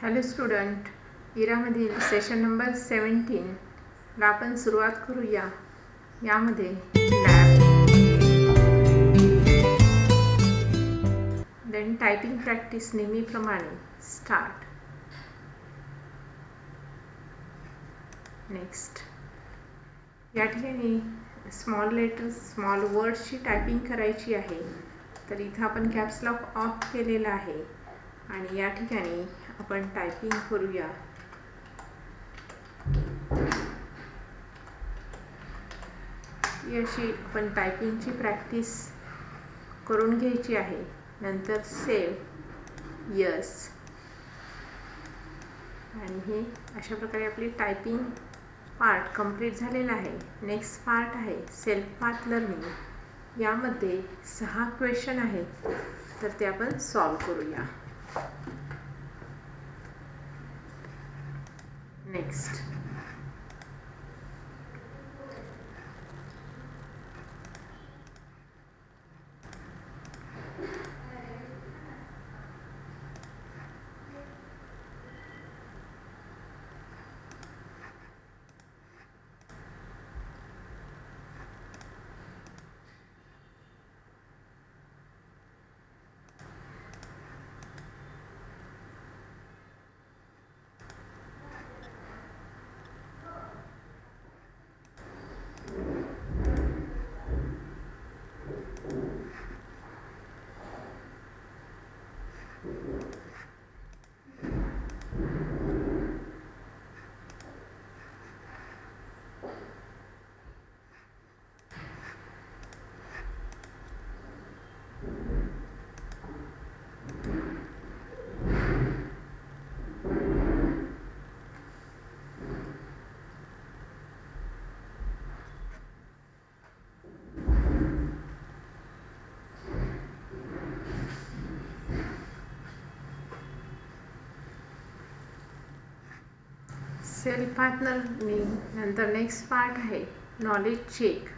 Hello student, इरामधील session number 17 ला आपण सुरुवात करूया. यामध्ये लॅब, देन टायपिंग प्रॅक्टिस नेहमीप्रमाणे स्टार्ट. नेक्स्ट, या ठिकाणी स्मॉल लेटर्स स्मॉल वर्ड्सची टायपिंग करायची आहे. तर इथं आपण कॅप्स लॉक ऑफ केलेला आहे आणि या ठिकाणी आपण टायपिंग करूया. अशी आपण टायपिंगची प्रॅक्टिस करून घ्यायची आहे. नंतर सेव्ह, यस, आणि हे अशा प्रकारे आपली टायपिंग पार्ट कंप्लीट झालेला आहे. नेक्स्ट पार्ट आहे सेल्फ पाथ लर्निंग. यामध्ये 6 क्वेश्चन आहेत, तर ते आपण सॉल्व करूया. नेक्स्ट, सेल्फ पाथ लर्निंग नंतर नेक्स्ट पार्ट आहे नॉलेज चेक.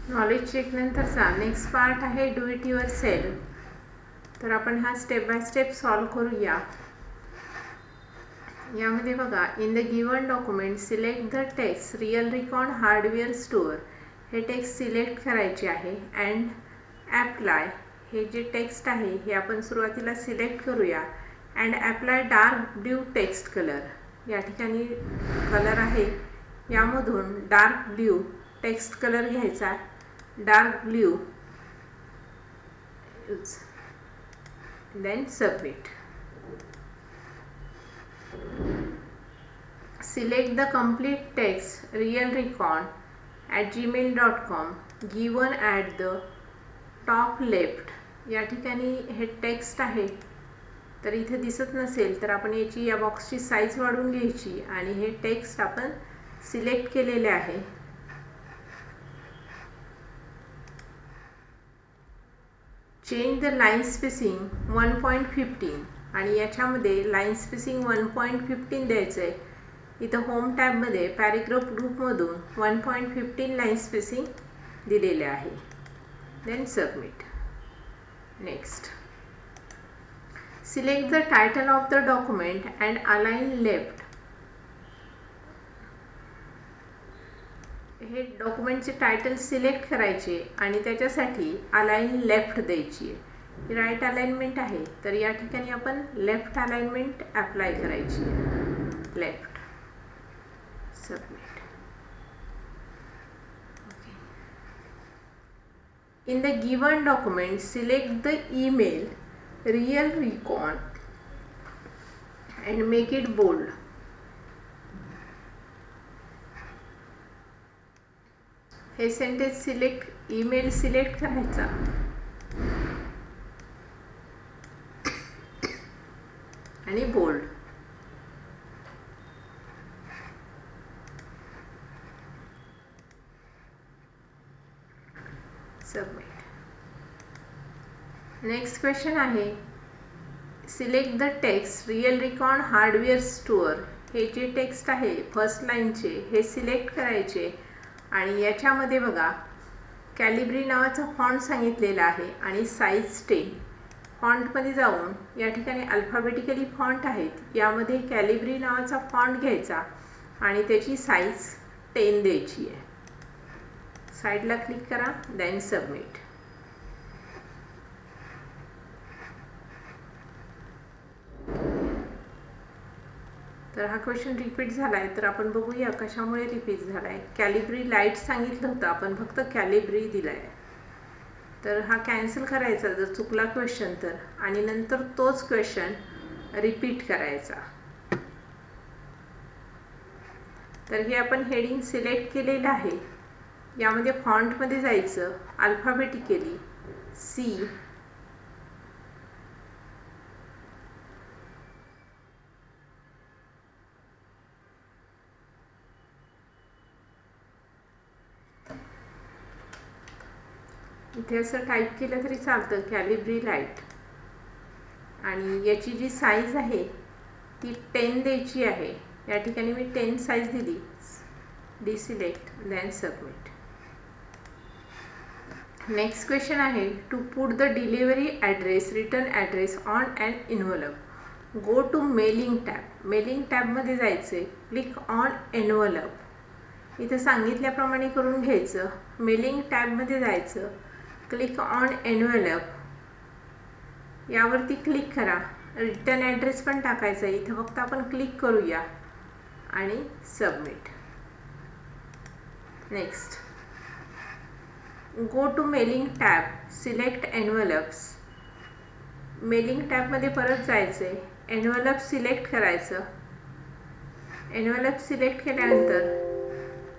नॉलेज चेक नंतरचा नेक्स्ट पार्ट आहे डू इट युअर सेल्फ. तर आपण हा स्टेप बाय स्टेप सॉल्व करूया. यामध्ये बघा, in the given document select the text real record hardware store. हे टेक्स्ट सिलेक्ट करायचे आहे. अँड ॲप्लाय, हे जे टेक्स्ट आहे हे आपण सुरुवातीला सिलेक्ट करूया. And apply dark blue text colour. या ठिकाणी कलर आहे, यामधून डार्क ब्ल्यू टेक्स्ट कलर घ्यायचा. Dark blue, then submit. Select the complete text real record at gmail.com given at the top left. या ठिकाणी हे टेक्स्ट आहे, तर इथे दिसत नसेल तर आपण याची या बॉक्सची साईज वाढवून घ्यायची आणि हे टेक्स्ट आपण सिलेक्ट केलेले आहे. चेंज द लाईन स्पेसिंग 1.15 आणि याच्यामध्ये लाईन स्पेसिंग 1.15 द्यायचं आहे. इथं होम टॅबमध्ये पॅरेग्राफ ग्रुपमधून 1.15 लाईन स्पेसिंग दिलेले आहे. Then submit. Next, select the title of the document and align left. हे डॉक्युमेंटचे टायटल सिलेक्ट करायचे आणि त्याच्यासाठी अलाइन लेफ्ट द्यायची आहे. राईट अलाइनमेंट आहे, तर या ठिकाणी आपण लेफ्ट अलाइनमेंट अप्लाय करायची आहे. Left, submit. In the given document, select the email real recon and make it bold. हे सेंटेन्स सिलेक्ट, ईमेल सिलेक्ट करायचा आणि बोल्ड. सबमिट. नेक्स्ट क्वेश्चन आहे, select the text real recon hardware store. हे जे text आहे first लाईनचे हे select करायचे आणि याच्यामध्ये बघा कॅलिब्री नावाचा फॉन्ट सांगितलेला आहे आणि साईज 10. फॉन्टमध्ये जाऊन या ठिकाणी अल्फाबेटिकली फॉन्ट आहेत, यामध्ये कॅलिब्री नावाचा फॉन्ट घ्यायचा आणि त्याची साईज 10 द्यायची आहे. साईडला क्लिक करा, देन सबमिट. तर हा क्वेश्चन रिपीट झाला आहे, तर आपण बघूया कशामुळे रिपीट झाला आहे. कॅलिब्री लाईट सांगितलं होतं, आपण फक्त कॅलिब्री दिला आहे, तर हा कॅन्सल करायचा जर चुकला क्वेश्चन तर, आणि नंतर तोच क्वेश्चन रिपीट करायचा. तर हे आपण हेडिंग सिलेक्ट केलेलं आहे, यामध्ये फॉन्टमध्ये जायचं अल्फाबेटिकली सी, इथे असं टाईप केलं तरी चालतं कॅलिब्री लाईट. आणि याची जी साईज आहे ती 10 द्यायची आहे. या ठिकाणी मी 10 साईज दिली, deselect, then submit. Next question आहे, to put the delivery address, return address on and envelope. Go to mailing tab. Mailing टॅबमध्ये जायचं आहे, क्लिक ऑन एन्व्हलप. इथं सांगितल्याप्रमाणे करून घ्यायचं. मेलिंग टॅबमध्ये जायचं, क्लिक ऑन एन्व्हलप, यावरती क्लिक करा. रिटर्न ॲड्रेस पण टाकायचा आहे, इथं फक्त आपण क्लिक करूया आणि submit. Next, go to mailing tab, select envelopes. Mailing टॅबमध्ये परत जायचं आहे, एन्व्हलप सिलेक्ट करायचं. एन्व्हलप सिलेक्ट केल्यानंतर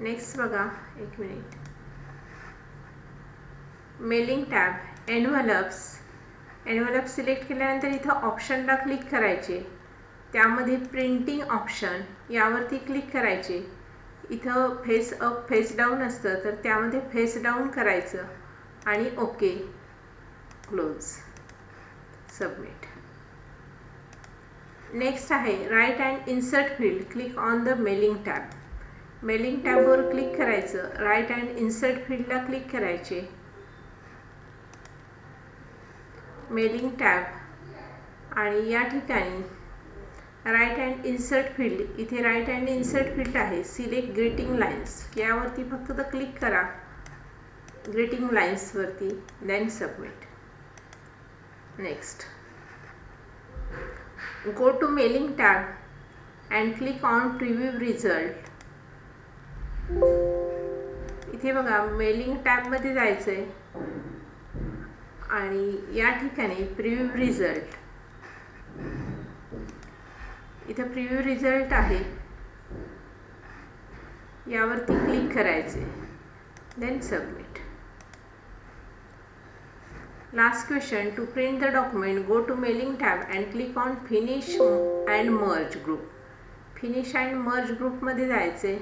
नेक्स्ट बघा, एक minute, mailing tab, envelopes. Envelope select केल्यानंतर इथं ऑप्शनला क्लिक करायचे, त्यामध्ये प्रिंटिंग ऑप्शन यावरती क्लिक करायचे. इथं फेस अप फेस डाऊन असतं, तर त्यामध्ये फेस डाऊन करायचं आणि ओके, क्लोज, सबमिट. नेक्स्ट आहे right and insert field, click on the mailing tab. Mailing टॅबवर क्लिक करायचं, राईट अँड इन्सर्ट फील्डला क्लिक करायचे. मेलिंग टॅब आणि या ठिकाणी राईट अँड इन्सर्ट फील्ड, इथे राईट अँड इन्सर्ट फील्ड आहे, सिलेक्ट ग्रीटिंग लाईन्स, यावरती फक्त क्लिक करा ग्रीटिंग लाईन्सवरती, then submit. Next, go to mailing tab and click on preview result. इथे बघा मेलिंग टॅबमध्ये जायचं आहे आणि या ठिकाणी प्रिव्ह्यू रिझल्ट, इथं प्रिव्ह्यू रिझल्ट आहे, यावरती क्लिक करायचे, then submit. Last question, to print the document, go to mailing tab and click on finish and merge group. Finish and merge ग्रुपमध्ये जायचे,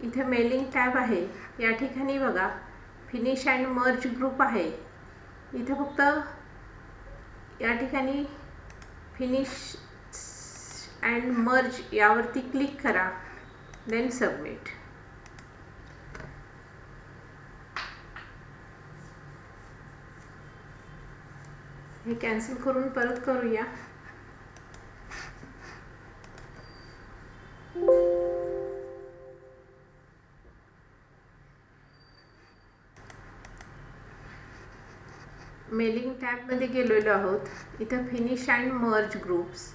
इथे मेलिंग टॅब आहे, या ठिकाणी बघा फिनिश अँड मर्ज ग्रुप आहे, इथं फक्त या ठिकाणी फिनिश अँड मर्ज यावरती क्लिक करा, देन सबमिट. हे कॅन्सल करून परत करूया. मेलिंग टॅबमध्ये गेलेलो आहोत, इथं finish and merge groups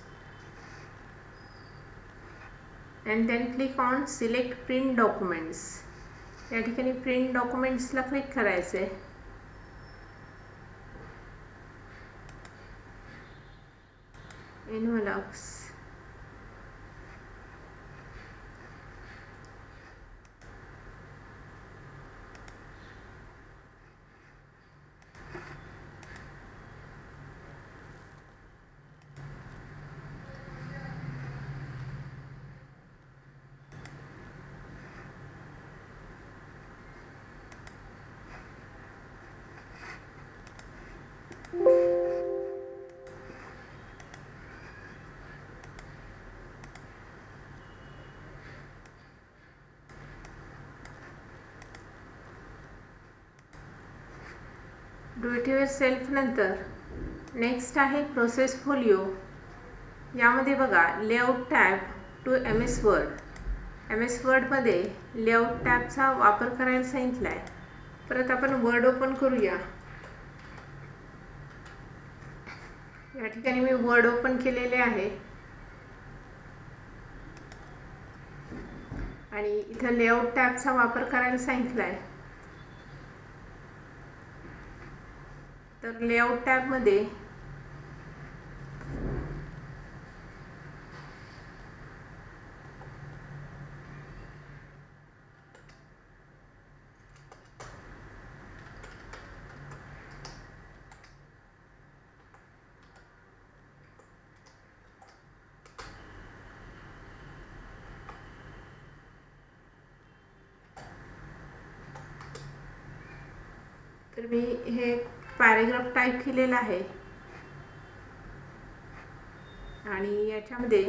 and then click on select print documents. या ठिकाणी प्रिंट डॉक्युमेंट्सला क्लिक करायचं आहे. Envelopes, do it yourself नंतर नेक्स्ट आहे प्रोसेस फोलिओ. यामध्ये बघा layout tab to MS word. MS वर्डमध्ये लेआउट टॅबचा वापर करायला सांगितला आहे. परत आपण वर्ड ओपन करूया. या ठिकाणी मी वर्ड ओपन केलेले आहे आणि इथं लेआउट टॅबचा वापर करायला सांगितला आहे. तर लेआउट टॅबमध्ये तर मी हे पॅरेग्राफ टाईप केलेला आहे आणि याच्यामध्ये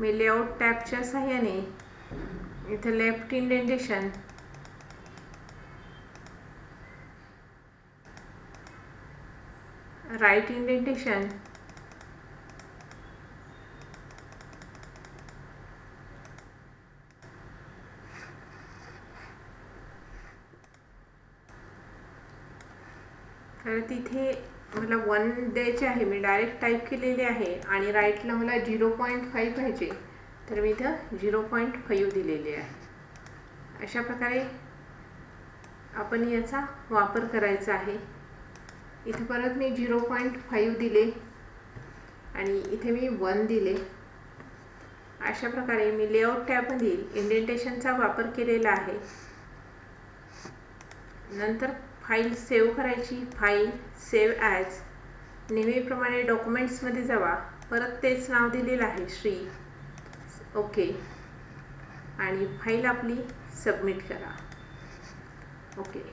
मी लेआउट टॅबच्या सहाय्याने इथं लेफ्ट इंडेंटेशन, राईट इंडेंटेशन, तर तिथे मला 1 द्यायचे आहे. मी डायरेक्ट टाईप केलेले आहे आणि राईटला मला 0.5 पाहिजे तर मी इथं 0.5 दिलेले आहे. अशा प्रकारे आपण याचा वापर करायचा आहे. इथे परत मी 0.5 दिले आणि इथे मी 1 दिले. अशा प्रकारे मी लेआउट टॅबमधील इंडेंटेशनचा वापर केलेला आहे. नंतर फाईल सेव्ह करायची. File save as. नेहमीप्रमाणे डॉक्युमेंट्समध्ये जावा. परत तेच नाव दिलेलं आहे श्री. ओके आणि फाईल आपली सबमिट करा. ओके.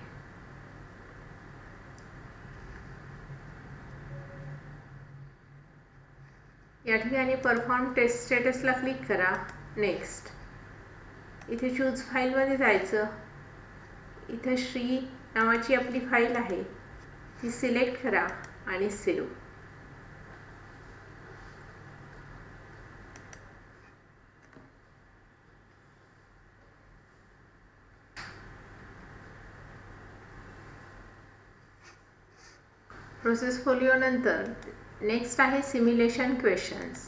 या ठिकाणी परफॉर्म टेस्ट स्टेटसला क्लिक करा. नेक्स्ट. इथे चूज फाईलमध्ये जायचं. इथं श्री नावाची आपली फाईल आहे ती सिलेक्ट करा आणि सेव्ह. प्रोसेस फोलिओ नंतर नेक्स्ट आहे simulation questions.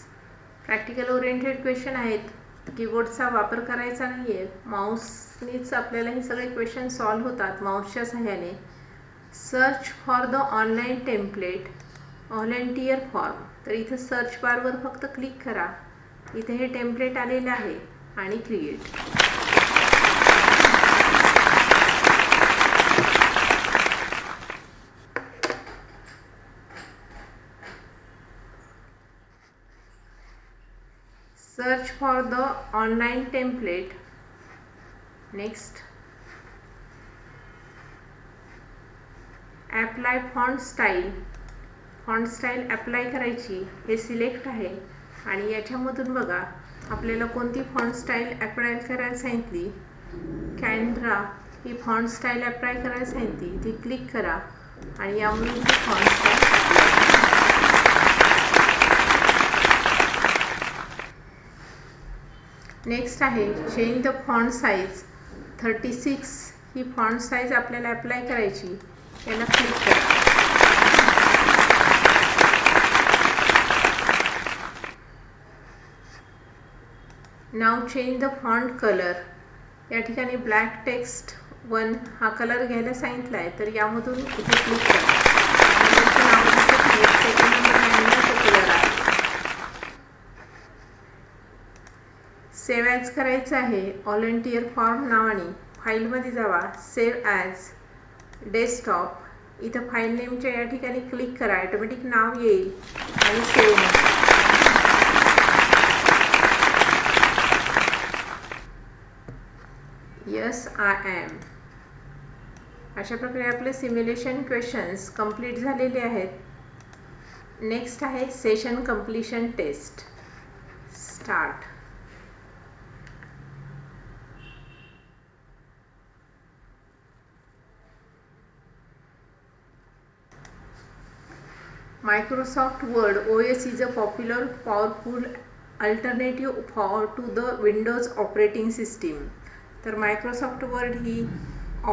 Practical oriented question आहेत. कीबोर्डचा वापर करायचा नाही आहे. माऊसनीच आपल्याला हे सगळे क्वेश्चन सॉल्व्ह होतात माऊसच्या सहाय्याने. Search for the online template volunteer form. तर इथं सर्च बारवर फक्त क्लिक करा. इथे हे टेम्पलेट आलेलं आहे आणि create. Search for the online template. Next. Apply font style. Font style apply करायची. हे सिलेक्ट आहे आणि याच्यामधून बघा आपल्याला कोणती फॉन्ट स्टाईल अप्लाय करायला सांगितली. कॅनरा ही फॉन्ट स्टाईल अप्लाय करायला सांगितली. ती क्लिक करा आणि यामधून ती फॉन्ट स्टाईल. नेक्स्ट आहे change the font size. 36 he font size आपल्याला अप्लाय करायची. याला क्लिक करा. नाव चेंज द फॉन्ट कलर. या ठिकाणी ब्लॅक टेक्स्ट 1 हा कलर घ्यायला सांगितला आहे तर यामधून इथे क्लिक करा. कलर आहे. सेव्ह ॲज करायचं आहे. व्हॉलेंटियर फॉर्म नावाने फाईलमध्ये जावा. Save as desktop. इथं फाईल नेमच्या या ठिकाणी क्लिक करा. ऑटोमॅटिक नाव येईल आणि सेव्ह. Yes I am. अशा प्रकारे आपले सिम्युलेशन क्वेश्चन्स कंप्लीट झालेले आहेत. नेक्स्ट आहे session completion test. Start. Microsoft Word OS is a popular, powerful alternative to the Windows operating system. तर मायक्रोसॉफ्ट वर्ड ही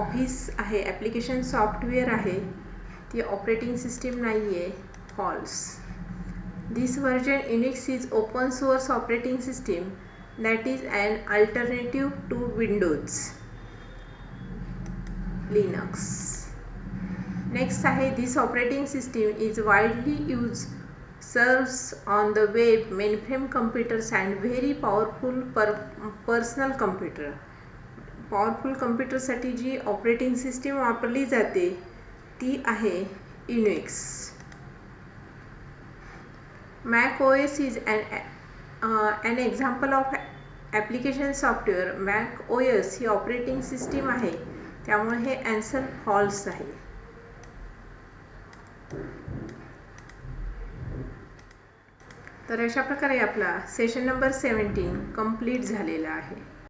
ऑफिस आहे, ॲप्लिकेशन सॉफ्टवेअर आहे, ती ऑपरेटिंग सिस्टीम नाही आहे. False. This version Unix is open source operating system that is an alternative to Windows Linux. Next आहे, this operating system is widely use serves on the web, mainframe computers and very powerful personal computer. Powerful कम्प्युटरसाठी जी operating system वापरली जाते ती आहे Unix. Mac OS is an example of application software. Mac OS he operating system आहे, त्यामुळे हे answer false आहे. तर अशा प्रकारे आपला सेशन नंबर 17 कंप्लीट झालेला आहे.